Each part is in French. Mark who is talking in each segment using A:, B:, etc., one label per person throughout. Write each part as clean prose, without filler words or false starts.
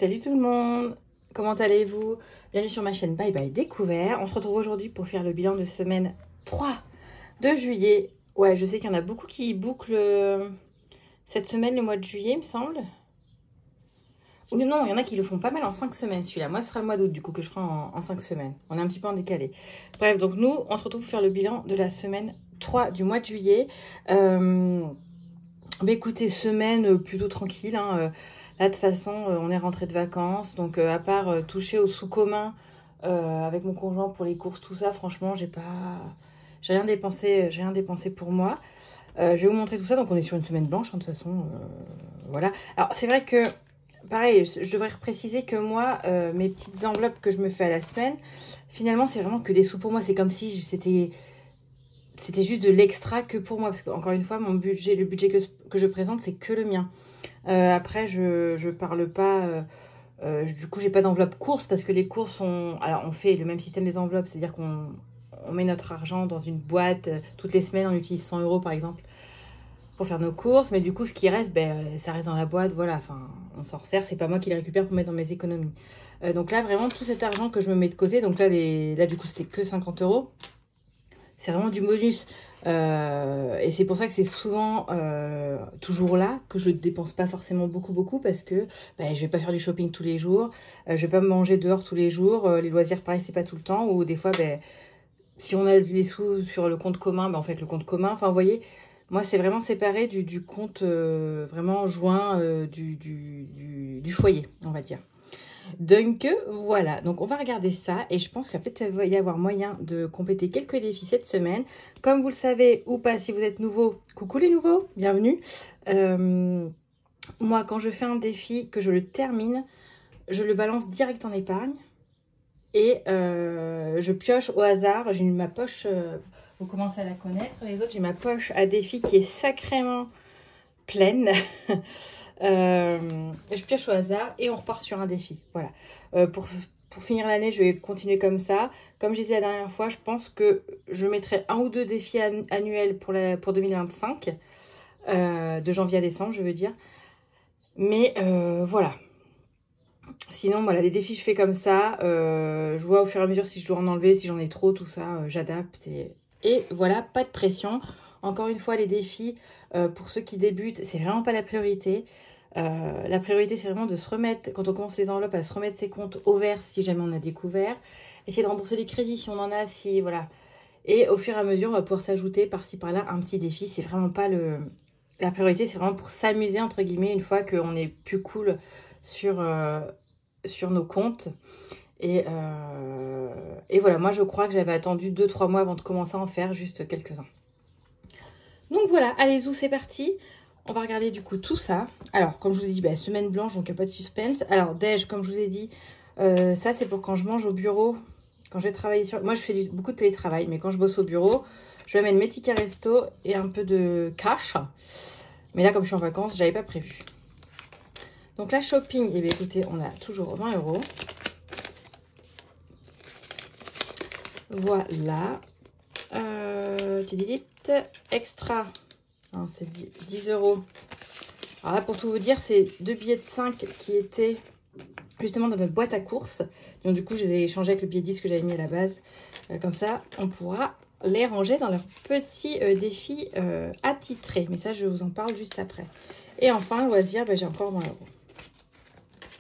A: Salut tout le monde, comment allez-vous? Bienvenue sur ma chaîne Bye Bye Découvert. On se retrouve aujourd'hui pour faire le bilan de semaine 3 de juillet. Ouais, je sais qu'il y en a beaucoup qui bouclent cette semaine, le mois de juillet, il me semble. Ou non, il y en a qui le font pas mal en 5 semaines celui-là. Moi, ce sera le mois d'août du coup que je ferai en 5 semaines. On est un petit peu en décalé. Bref, donc nous, on se retrouve pour faire le bilan de la semaine 3 du mois de juillet. Bah écoutez, semaine plutôt tranquille, hein. Là, de toute façon, on est rentré de vacances. Donc, à part toucher au sous-commun avec mon conjoint pour les courses, tout ça, franchement, j'ai rien dépensé pour moi. Je vais vous montrer tout ça. Donc, on est sur une semaine blanche, hein, de toute façon. Voilà. Alors, c'est vrai que, pareil, je devrais préciser que moi, mes petites enveloppes que je me fais à la semaine, finalement, c'est vraiment que des sous pour moi. C'est comme si c'était juste de l'extra que pour moi. Parce qu'encore une fois, le budget que je présente, c'est que le mien. Après, je parle pas... du coup, j'ai pas d'enveloppe course parce que les courses, alors on fait le même système des enveloppes, c'est-à-dire qu'on met notre argent dans une boîte. Toutes les semaines, on utilise 100 € par exemple pour faire nos courses. Mais du coup, ce qui reste, ça reste dans la boîte. Voilà, enfin, on s'en resserre. C'est pas moi qui le récupère pour mettre dans mes économies. Donc là, vraiment, tout cet argent que je me mets de côté. Donc là, du coup, c'était que 50 €. C'est vraiment du bonus. Et c'est pour ça que c'est souvent toujours là que je ne dépense pas forcément beaucoup parce que je vais pas faire du shopping tous les jours, je vais pas me manger dehors tous les jours, les loisirs pareil c'est pas tout le temps, ou des fois si on a les sous sur le compte commun, on fait le compte commun, enfin vous voyez, moi c'est vraiment séparé du compte vraiment joint du foyer, on va dire. Donc voilà, donc on va regarder ça et je pense qu'il va peut-être y avoir moyen de compléter quelques défis cette semaine. Comme vous le savez ou pas, si vous êtes nouveau, coucou les nouveaux, bienvenue. Moi, quand je fais un défi, que je le termine, je le balance direct en épargne et je pioche au hasard. J'ai ma poche, vous commencez à la connaître, les autres, j'ai ma poche à défi qui est sacrément pleine. Je pioche au hasard et on repart sur un défi. Voilà. Pour finir l'année, je vais continuer comme ça. Comme je disais la dernière fois, je pense que je mettrai 1 ou 2 défis annuels pour 2025. De janvier à décembre, je veux dire. Mais voilà. Sinon, voilà, les défis, je fais comme ça. Je vois au fur et à mesure si je dois en enlever, si j'en ai trop, tout ça, j'adapte. Et voilà, pas de pression. Encore une fois, les défis, pour ceux qui débutent, c'est vraiment pas la priorité. La priorité, c'est vraiment de se remettre, quand on commence les enveloppes, à se remettre ses comptes au vert si jamais on a découvert. Essayer de rembourser des crédits si on en a, si voilà. Et au fur et à mesure, on va pouvoir s'ajouter par-ci par-là un petit défi. C'est vraiment pas la priorité, c'est vraiment pour s'amuser, entre guillemets, une fois qu'on est plus cool sur nos comptes. Et voilà, moi je crois que j'avais attendu 2-3 mois avant de commencer à en faire, juste quelques-uns. Donc voilà, allez-y, c'est parti. On va regarder du coup tout ça. Alors, comme je vous ai dit, semaine blanche, donc il n'y a pas de suspense. Alors, déj, comme je vous ai dit, ça c'est pour quand je mange au bureau. Quand je vais travailler sur... Moi, je fais beaucoup de télétravail, mais quand je bosse au bureau, je vais mettre mes tickets resto et un peu de cash. Mais là, comme je suis en vacances, j'avais pas prévu. Donc là, shopping, eh bien, écoutez, on a toujours 20 €. Voilà. Extra. C'est 10 €. Alors là, pour tout vous dire, c'est 2 billets de 5 qui étaient justement dans notre boîte à courses. Donc du coup, je les ai échangés avec le billet de 10 que j'avais mis à la base. Comme ça, on pourra les ranger dans leur petit défi attitré. Mais ça, je vous en parle juste après. Et enfin, loisir, j'ai encore 20 €.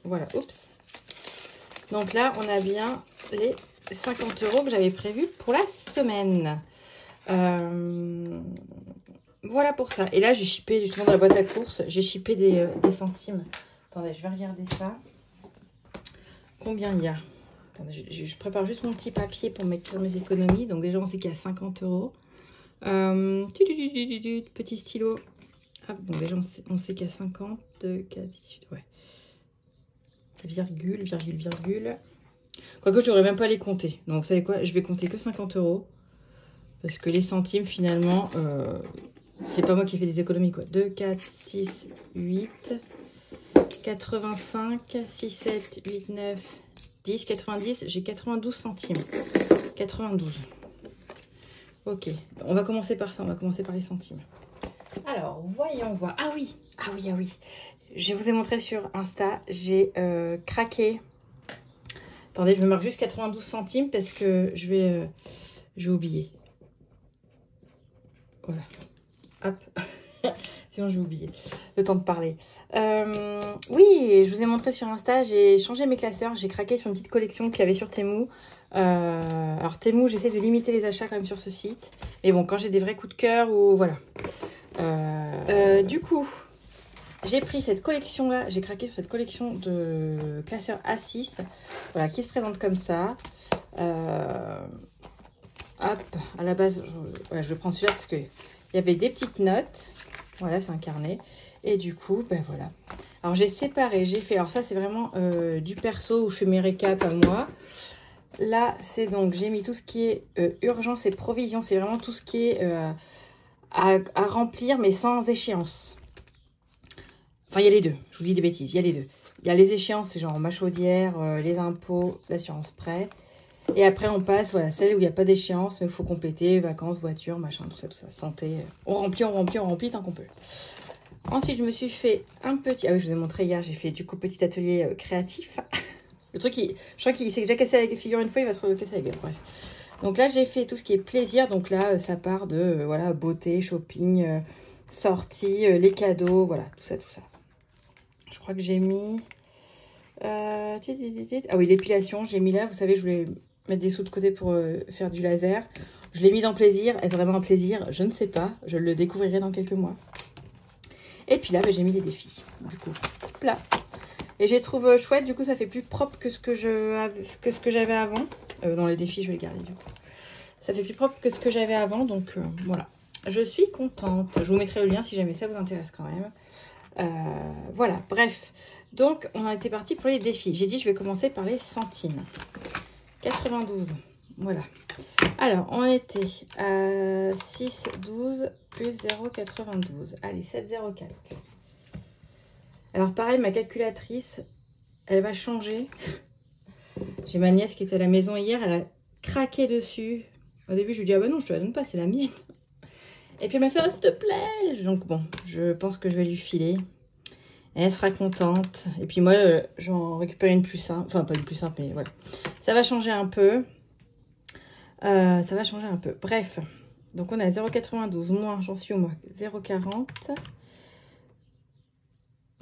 A: Voilà, oups. Donc là, on a bien les 50 € que j'avais prévus pour la semaine. Voilà pour ça. Et là, j'ai shippé justement dans la boîte à courses, j'ai shippé des centimes. Attendez, je vais regarder ça. Combien il y a? Attendez, je prépare juste mon petit papier pour m'écrire mes économies. Donc déjà, on sait qu'il y a 50 €. Petit stylo. Ah, bon, déjà, on sait qu'il y a 50, 4, 18, ouais. Virgule. Quoique, je n'aurais même pas les compter. Donc, vous savez quoi? Je vais compter que 50 €. Parce que les centimes, finalement, c'est pas moi qui fais des économies, quoi. 2, 4, 6, 8, 85, 6, 7, 8, 9, 10, 90. J'ai 92 centimes. 92. Ok, on va commencer par ça. On va commencer par les centimes. Alors, voyons voir. Ah oui. je vous ai montré sur Insta, j'ai craqué. Attendez, je me marque juste 92 centimes parce que je vais oublier. Voilà. Hop. Sinon, je vais oublier. Le temps de parler. Oui, je vous ai montré sur Insta, j'ai changé mes classeurs. J'ai craqué sur une petite collection qu'il y avait sur Temu. Alors, Temu, j'essaie de limiter les achats quand même sur ce site. Mais bon, quand j'ai des vrais coups de cœur ou voilà. Du coup, j'ai pris cette collection-là. J'ai craqué sur cette collection de classeurs A6. Voilà, qui se présente comme ça. Hop, à la base, voilà, je vais prendre celui-là parce qu'il y avait des petites notes. Voilà, c'est un carnet. Et du coup, ben voilà. Alors, j'ai séparé, j'ai fait... Alors, ça, c'est vraiment du perso où je fais mes récaps à moi. Là, c'est donc... J'ai mis tout ce qui est urgence et provision. C'est vraiment tout ce qui est à remplir, mais sans échéance. Enfin, il y a les deux. Je vous dis des bêtises. Il y a les deux. Il y a les échéances, c'est genre ma chaudière, les impôts, l'assurance prêt. Et après, on passe, voilà, celle où il n'y a pas d'échéance, mais il faut compléter, vacances, voiture, machin, tout ça, santé. On remplit tant qu'on peut. Ensuite, je me suis fait un petit... Ah oui, je vous ai montré hier, j'ai fait du coup petit atelier créatif. Le truc, je crois qu'il s'est déjà cassé avec les figures une fois, il va se recasser avec elle, bref. Donc là, j'ai fait tout ce qui est plaisir. Donc là, ça part de, voilà, beauté, shopping, sortie, les cadeaux, voilà, tout ça, tout ça. Je crois que j'ai mis... Ah oui, l'épilation, j'ai mis là, vous savez, je voulais... mettre des sous de côté pour faire du laser. Je l'ai mis dans plaisir. Est-ce vraiment un plaisir? Je ne sais pas. Je le découvrirai dans quelques mois. Et puis là, bah, j'ai mis les défis. Du coup, hop là. Et je les trouve chouettes. Du coup, ça fait plus propre que ce que j'avais avant. Dans les défis, je vais les garder du coup. Ça fait plus propre que ce que j'avais avant. Donc voilà. Je suis contente. Je vous mettrai le lien si jamais ça vous intéresse quand même. Voilà, bref. Donc, on a été parti pour les défis. J'ai dit, je vais commencer par les centimes. 92, voilà. Alors, on était à 6,12 plus 0,92. Allez, 7,04. Alors, pareil, ma calculatrice, elle va changer. J'ai ma nièce qui était à la maison hier, elle a craqué dessus. Au début, je lui ai dit, ah bah non, je te la donne pas, c'est la mienne. Et puis, elle m'a fait, oh, s'il te plaît. Donc, bon, je pense que je vais lui filer. Elle sera contente. Et puis moi, j'en récupère une plus simple. Enfin, pas une plus simple, mais voilà. Ça va changer un peu. Bref. Donc, on a 0,92 moins, j'en suis au moins 0,40.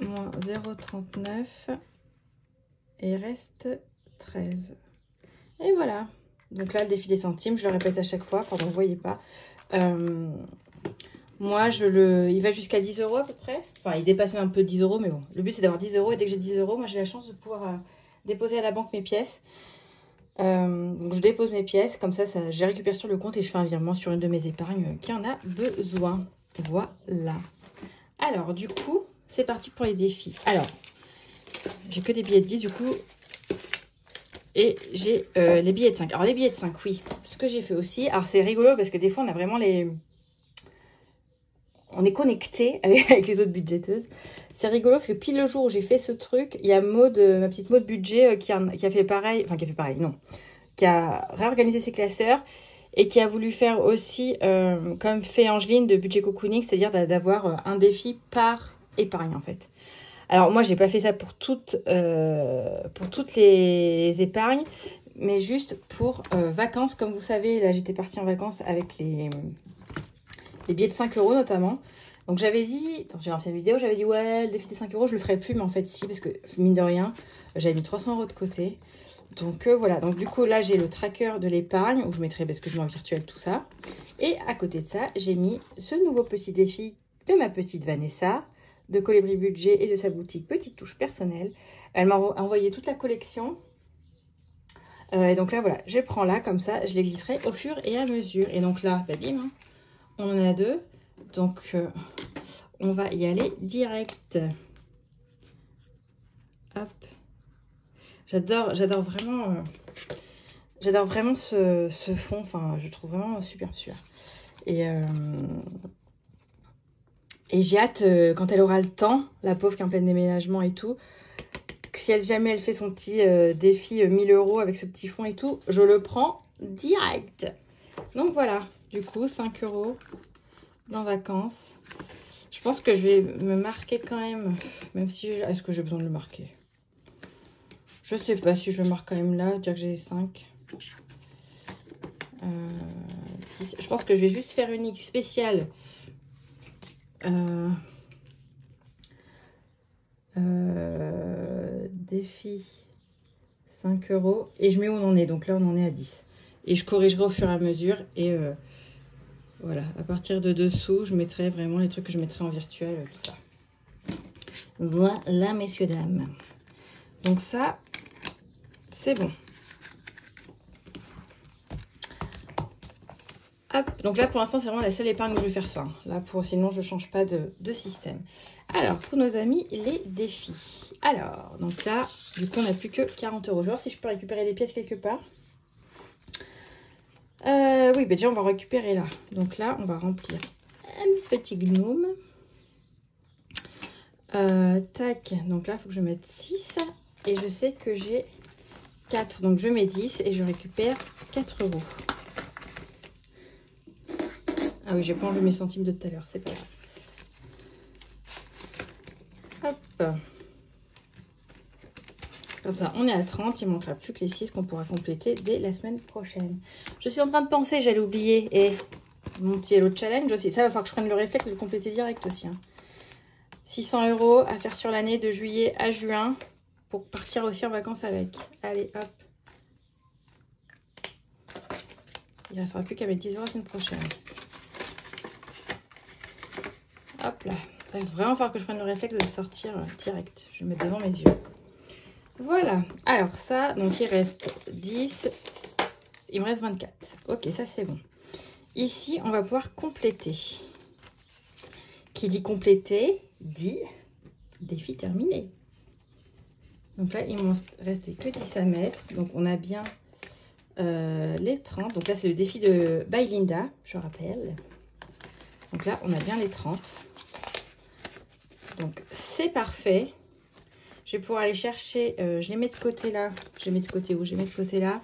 A: Moins 0,39. Et il reste 13. Et voilà. Donc là, le défi des centimes, je le répète à chaque fois. Pardon, vous ne voyez pas. Moi, il va jusqu'à 10 € à peu près. Enfin, il dépasse même un peu 10 €, mais bon. Le but, c'est d'avoir 10 € et dès que j'ai 10 €, moi, j'ai la chance de pouvoir déposer à la banque mes pièces. Donc, je dépose mes pièces. Comme ça, je les récupère sur le compte et je fais un virement sur une de mes épargnes qui en a besoin. Voilà. Alors, du coup, c'est parti pour les défis. Alors, j'ai que des billets de 10, du coup. Et j'ai les billets de 5. Alors, les billets de 5, oui. Ce que j'ai fait aussi. Alors, c'est rigolo parce que des fois, on a vraiment les... On est connecté avec les autres budgéteuses. C'est rigolo parce que pile le jour où j'ai fait ce truc, il y a Maud, ma petite Maud budget qui a fait pareil. Enfin, qui a fait pareil, non. Qui a réorganisé ses classeurs et qui a voulu faire aussi, comme fait Angeline, de budget cocooning, c'est-à-dire d'avoir un défi par épargne, en fait. Alors, moi, j'ai pas fait ça pour toutes les épargnes, mais juste pour vacances. Comme vous savez, là, j'étais partie en vacances avec les billets de 5 € notamment. Donc j'avais dit, dans une ancienne vidéo, j'avais dit ouais, le défi des 5 €, je le ferai plus, mais en fait si, parce que mine de rien, j'avais mis 300 € de côté. Donc voilà, donc du coup là j'ai le tracker de l'épargne, où je mettrai parce que je mets en virtuel tout ça. Et à côté de ça, j'ai mis ce nouveau petit défi de ma petite Vanessa, de Colibri Budget et de sa boutique Petite Touche Personnelle. Elle m'a envoyé toute la collection. Et donc là voilà, je prends là, comme ça, je les glisserai au fur et à mesure. Et donc là, bah, bim, hein. On en a deux, donc on va y aller direct. Hop. J'adore vraiment ce fond. Enfin, je trouve vraiment super. Et j'ai hâte, quand elle aura le temps, la pauvre qui est en plein déménagement et tout, que si jamais elle fait son petit défi 1000 € avec ce petit fond et tout, je le prends direct. Donc voilà, du coup, 5 € dans vacances. Je pense que je vais me marquer quand même si... Est-ce que j'ai besoin de le marquer? Je sais pas si je le marque quand même là, dire que j'ai 5. Je pense que je vais juste faire une X spéciale. Défi 5 €. Et je mets où on en est. Donc là, on en est à 10. Et je corrigerai au fur et à mesure. Et voilà, à partir de dessous, je mettrai vraiment les trucs que je mettrai en virtuel, tout ça. Voilà, messieurs, dames. Donc ça, c'est bon. Hop, donc là pour l'instant c'est vraiment la seule épargne où je vais faire ça. Là sinon je change pas de système. Alors pour nos amis les défis. Alors donc là du coup on n'a plus que 40 €. Je vais voir si je peux récupérer des pièces quelque part. Oui, bah déjà on va récupérer là. Donc là on va remplir un petit gnome. Tac, donc là il faut que je mette 6 et je sais que j'ai 4. Donc je mets 10 et je récupère 4 €. Ah oui, j'ai pas enlevé mes centimes de tout à l'heure, c'est pas grave. Hop. Comme ça, on est à 30. Il manquera plus que les 6 qu'on pourra compléter dès la semaine prochaine. Je suis en train de penser, j'allais oublier. Et mon petit Hello Challenge aussi. Ça, il va falloir que je prenne le réflexe de le compléter direct aussi. Hein. 600 € à faire sur l'année de juillet à juin pour partir aussi en vacances avec. Allez, hop. Il ne restera plus qu'à mettre 10 € la semaine prochaine. Hop là. Il va vraiment falloir que je prenne le réflexe de le sortir direct. Je vais le mettre devant mes yeux. Voilà. Alors ça, donc il reste 10. Il me reste 24. Ok, ça c'est bon. Ici, on va pouvoir compléter. Qui dit compléter, dit défi terminé. Donc là, il ne me restait que 10 à mettre. Donc on a bien les 30. Donc là, c'est le défi de By Linda, je rappelle. Donc là, on a bien les 30. Donc c'est parfait. Je vais pouvoir aller chercher, je les mets de côté là. Je les mets de côté où? Je les mets de côté là.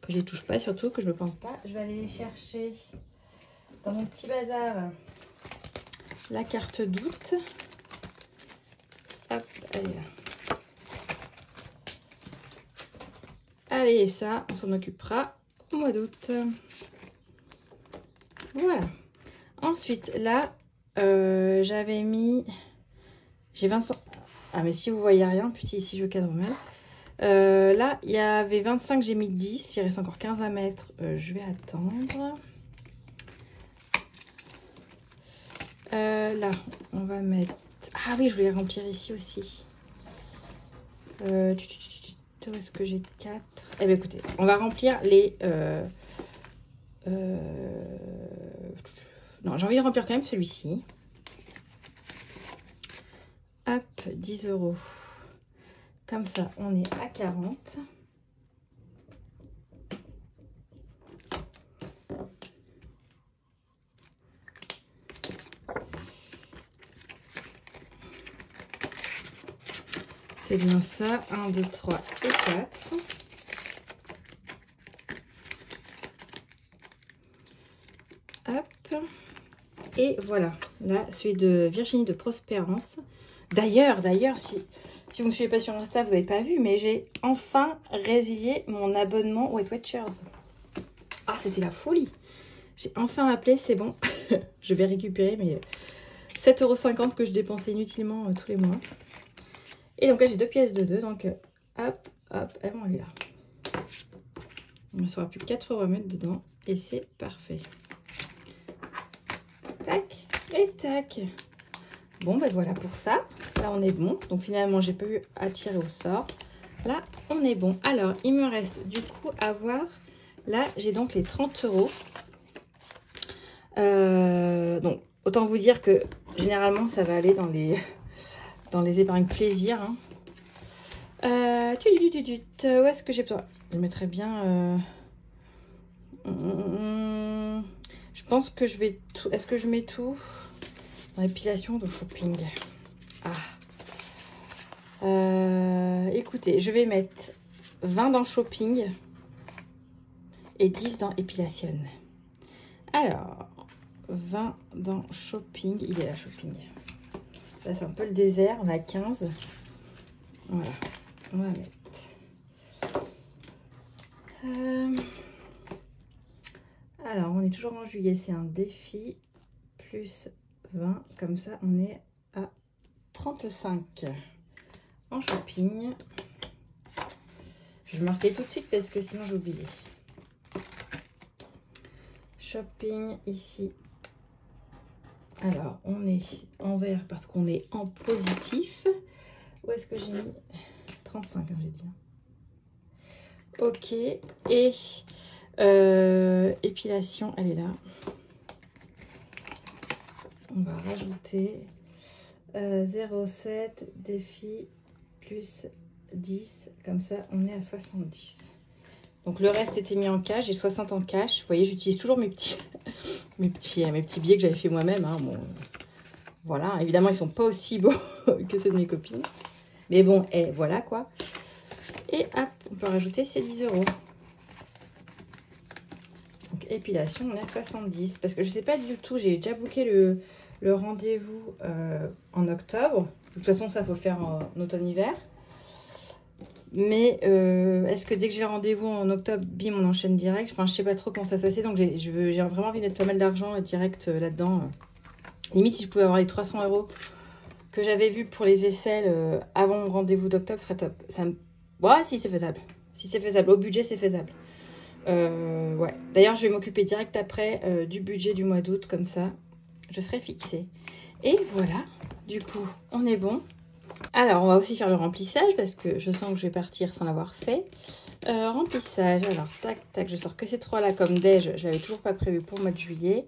A: Que je les touche pas surtout, que je ne pense pas. Je vais aller les chercher dans mon petit bazar. La carte d'août. Hop, elle est là. Allez, ça, on s'en occupera au mois d'août. Voilà. Ensuite, là, j'avais mis... J'ai 25... Ah, mais si vous voyez rien, putain, ici je cadre mal. Là, il y avait 25, j'ai mis 10. Il reste encore 15 à mettre. Je vais attendre. Là, on va mettre... Ah oui, je voulais remplir ici aussi. Où est-ce que j'ai 4? Eh bien, écoutez, on va remplir les... Non, j'ai envie de remplir quand même celui-ci. Hop, 10 €. Comme ça, on est à 40. C'est bien ça. 1, 2, 3 et 4. Hop. Et voilà. Là, celui de Virginie de Prospérance. D'ailleurs, si vous ne me suivez pas sur Insta, vous n'avez pas vu, mais j'ai enfin résilié mon abonnement Weight Watchers. Ah, c'était la folie. J'ai enfin appelé, c'est bon. Je vais récupérer mes 7,50 € que je dépensais inutilement tous les mois. Et donc là, j'ai 2 pièces de 2. Donc, hop, hop, elles vont aller là. Il ne sera plus que 4 € à mettre dedans. Et c'est parfait. Tac et tac. Bon, ben voilà pour ça. Là, on est bon. Donc, finalement, j'ai pas eu à tirer au sort. Là, on est bon. Alors, il me reste du coup à voir. Là, j'ai donc les 30 €. Donc, autant vous dire que généralement, ça va aller dans les épargnes plaisir. Hein. Où est-ce que j'ai besoin? Je mettrais bien... je pense que je vais tout... Est-ce que je mets tout dans l'épilation ou shopping? Écoutez, je vais mettre 20 dans shopping et 10 dans épilation. Alors, 20 dans shopping. Il est là, shopping. Là, c'est un peu le désert. On a 15. Voilà. On va mettre. Alors, on est toujours en juillet. C'est un défi. Plus 20. Comme ça, on est à 35 en shopping. Je vais marquer tout de suite parce que sinon j'ai oublié. Shopping ici. Alors, on est en vert parce qu'on est en positif. Où est-ce que j'ai mis 35, hein, j'ai dit. Ok. Et épilation, elle est là. On va rajouter 0,7 défi plus 10. Comme ça, on est à 70. Donc, le reste était mis en cash. J'ai 60 en cash. Vous voyez, j'utilise toujours mes petits billets que j'avais fait moi-même. Hein. Bon, voilà. Évidemment, ils sont pas aussi beaux que ceux de mes copines. Mais bon, et voilà quoi. Et hop, on peut rajouter ces 10 euros. Donc, épilation, on est à 70. Parce que je sais pas du tout, j'ai déjà booké le rendez-vous en octobre. De toute façon, ça, faut le faire en automne-hiver. Mais est-ce que dès que j'ai rendez-vous en octobre, bim, on enchaîne direct? Enfin, je sais pas trop comment ça se passait. Donc, j'ai vraiment envie de mettre pas mal d'argent direct là-dedans. Limite, si je pouvais avoir les 300 euros que j'avais vu pour les aisselles avant mon rendez-vous d'octobre, ce serait top. Ça me... Ouais, si c'est faisable. Si c'est faisable. Au budget, c'est faisable. Ouais. D'ailleurs, je vais m'occuper direct après du budget du mois d'août. Comme ça, je serai fixée. Et voilà. Du coup, on est bon. Alors, on va aussi faire le remplissage parce que je sens que je vais partir sans l'avoir fait. Remplissage, alors tac, tac, je sors que ces trois-là comme déj. Je l'avais toujours pas prévu pour le mois de juillet.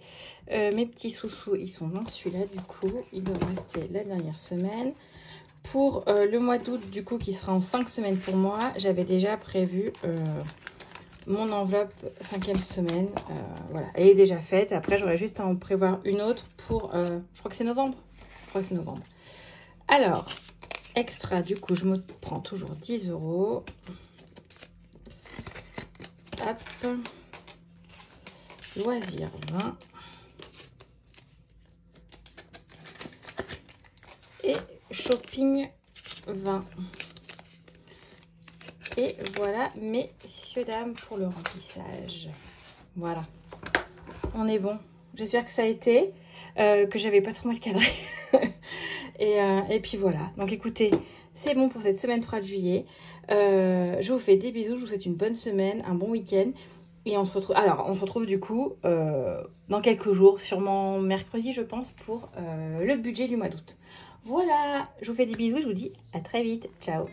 A: Mes petits sous-sous, ils sont dans celui-là du coup. Il doit me rester la dernière semaine. Pour le mois d'août, du coup, qui sera en 5 semaines pour moi, j'avais déjà prévu mon enveloppe 5e semaine. Voilà, elle est déjà faite. Après, j'aurais juste à en prévoir une autre pour, je crois que c'est novembre. Je crois que c'est novembre. Alors, extra, du coup, je me prends toujours 10 euros. Hop. Loisirs 20. Et shopping 20. Et voilà, messieurs, dames, pour le remplissage. Voilà. On est bon. J'espère que ça a été, que j'avais pas trop mal cadré. Et puis voilà. Donc écoutez, c'est bon pour cette semaine 3 de juillet. Je vous fais des bisous. Je vous souhaite une bonne semaine, un bon week-end. Et on se retrouve. Alors, on se retrouve du coup dans quelques jours, sûrement mercredi, je pense, pour le budget du mois d'août. Voilà. Je vous fais des bisous et je vous dis à très vite. Ciao.